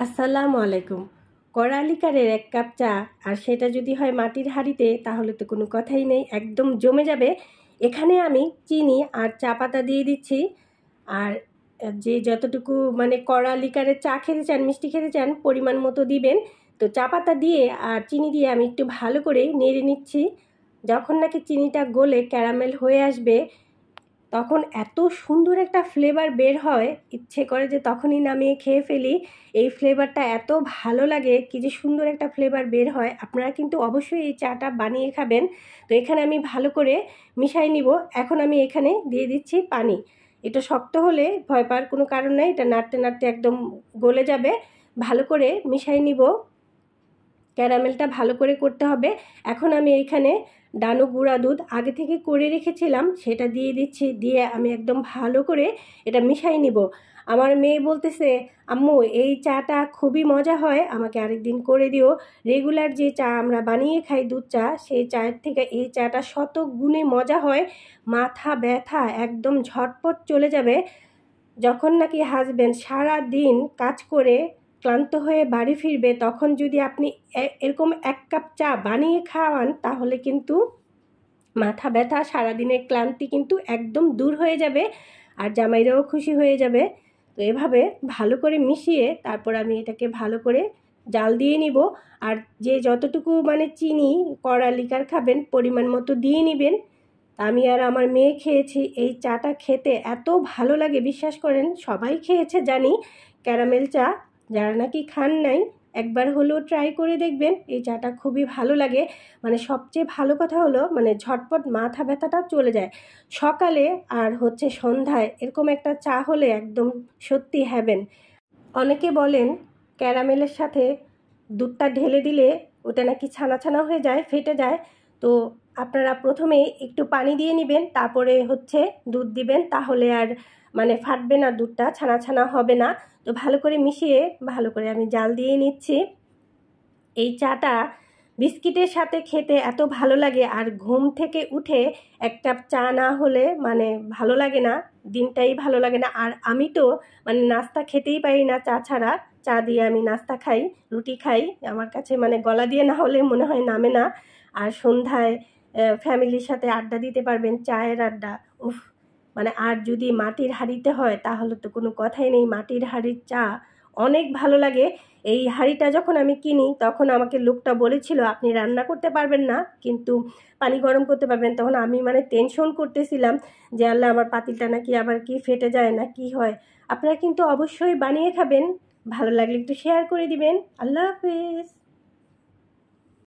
আসসালামু আলাইকুম। কড়া লিকারের ১ কাপ চা আর সেটা যদি হয় মাটির হাঁড়িতে তাহলে তো কোনো কথাই নেই, একদম জমে যাবে। এখানে আমি চিনি আর চা পাতা দিয়ে দিচ্ছি। আর যে যতটুকু মানে কড়া লিকারের চা খেতে চান, মিষ্টি খেতে চান পরিমাণ মতো দিবেন। তো চা পাতা দিয়ে আর চিনি দিয়ে আমি একটু ভালো করে নেড়ে নিচ্ছি। যখন নাকি চিনিটা গলে ক্যারামেল হয়ে আসবে তখন এত সুন্দর একটা ফ্লেভার বের হয়, ইচ্ছে করে যে তখনই নামিয়ে খেয়ে ফেলি। এই ফ্লেভারটা এত ভালো লাগে, কি যে সুন্দর একটা ফ্লেভার বের হয়। আপনারা কিন্তু অবশ্যই এই চাটা বানিয়ে খাবেন। তো এখানে আমি ভালো করে মিশাই নিব। এখন আমি এখানে দিয়ে দিচ্ছি পানি। এটা শক্ত হলে ভয় পাওয়ার কোনো কারণ নেই, এটা নাড়তে নাড়তে একদম গলে যাবে। ভালো করে মিশাই নিব। ক্যারামেলটা ভালো করে করতে হবে। এখন আমি এইখানে ডানো গুঁড়া দুধ আগে থেকে করে রেখেছিলাম, সেটা দিয়ে দিচ্ছি। দিয়ে আমি একদম ভালো করে এটা মিশাই নিব। আমার মেয়ে বলতেছে, আম্মু এই চাটা খুবই মজা হয়, আমাকে আরেকদিন করে দিও। রেগুলার যে চা আমরা বানিয়ে খাই দুধ চা, সেই চায়ের থেকে এই চাটা শত গুণে মজা হয়। মাথা ব্যথা একদম ঝটপট চলে যাবে। যখন নাকি হাজব্যান্ড সারা দিন কাজ করে ক্লান্ত হয়ে বাড়ি ফিরবে, তখন যদি আপনি এরকম 1 কাপ চা বানিয়ে খাওয়ান তাহলে কিন্তু মাথা ব্যথা সারাদিনের ক্লান্তি কিন্তু একদম দূর হয়ে যাবে আর জামাইরাও খুশি হয়ে যাবে। তো এভাবে ভালো করে মিশিয়ে তারপর আমি এটাকে ভালো করে জাল দিয়ে নিব। আর যে যতটুকু মানে চিনি কড়া লিকার খাবেন পরিমাণ মতো দিয়ে নেবেন। আমি আর আমার মেয়ে খেয়েছি। এই চাটা খেতে এত ভালো লাগে, বিশ্বাস করেন সবাই খেয়েছে জানি ক্যারামেল চা। যারা নাকি খান নাই একবার হলেও ট্রাই করে দেখবেন, এই চাটা খুবই ভালো লাগে। মানে সবচেয়ে ভালো কথা হলো মানে ঝটপট মাথা ব্যথাটা চলে যায় সকালে আর হচ্ছে সন্ধ্যায়। এরকম একটা চা হলে একদম সত্যি হ্যাভেন। অনেকে বলেন ক্যারামেলের সাথে দুধটা ঢেলে দিলে ওটা নাকি ছানা ছানা হয়ে যায়, ফেটে যায়। তো আপনারা প্রথমে একটু পানি দিয়ে নেবেন, তারপরে হচ্ছে দুধ দিবেন, তাহলে আর মানে ফাটবে না, দুধটা ছানা ছানা হবে না। তো ভালো করে মিশিয়ে ভালো করে আমি জাল দিয়ে নিচ্ছি। এই চাটা বিস্কিটের সাথে খেতে এত ভালো লাগে, আর ঘুম থেকে উঠে 1 কাপ চা না হলে মানে ভালো লাগে না, দিনটাই ভালো লাগে না। আর আমি তো মানে নাস্তা খেতেই পারি না চা ছাড়া। চা দিয়ে আমি নাস্তা খাই, রুটি খাই, আমার কাছে মানে গলা দিয়ে না হলে মনে হয় নামে না। আর সন্ধ্যায় ফ্যামিলির সাথে আড্ডা দিতে পারবেন, চায়ের আড্ডা, উফ। মানে আর যদি মাটির হাঁড়িতে হয় তাহলে তো কোনো কথাই নেই, মাটির হাঁড়ির চা অনেক ভালো লাগে। এই হাঁড়িটা যখন আমি কিনি তখন আমাকে লোকটা বলেছিল আপনি রান্না করতে পারবেন না কিন্তু পানি গরম করতে পারবেন। তখন আমি মানে টেনশন করতেছিলাম যে আল্লাহ আমার পাতিলটা নাকি আবার কি ফেটে যায় না কি হয়। আপনারা কিন্তু অবশ্যই বানিয়ে খাবেন, ভালো লাগলে একটু শেয়ার করে দিবেন। আল্লাহ হাফেজ।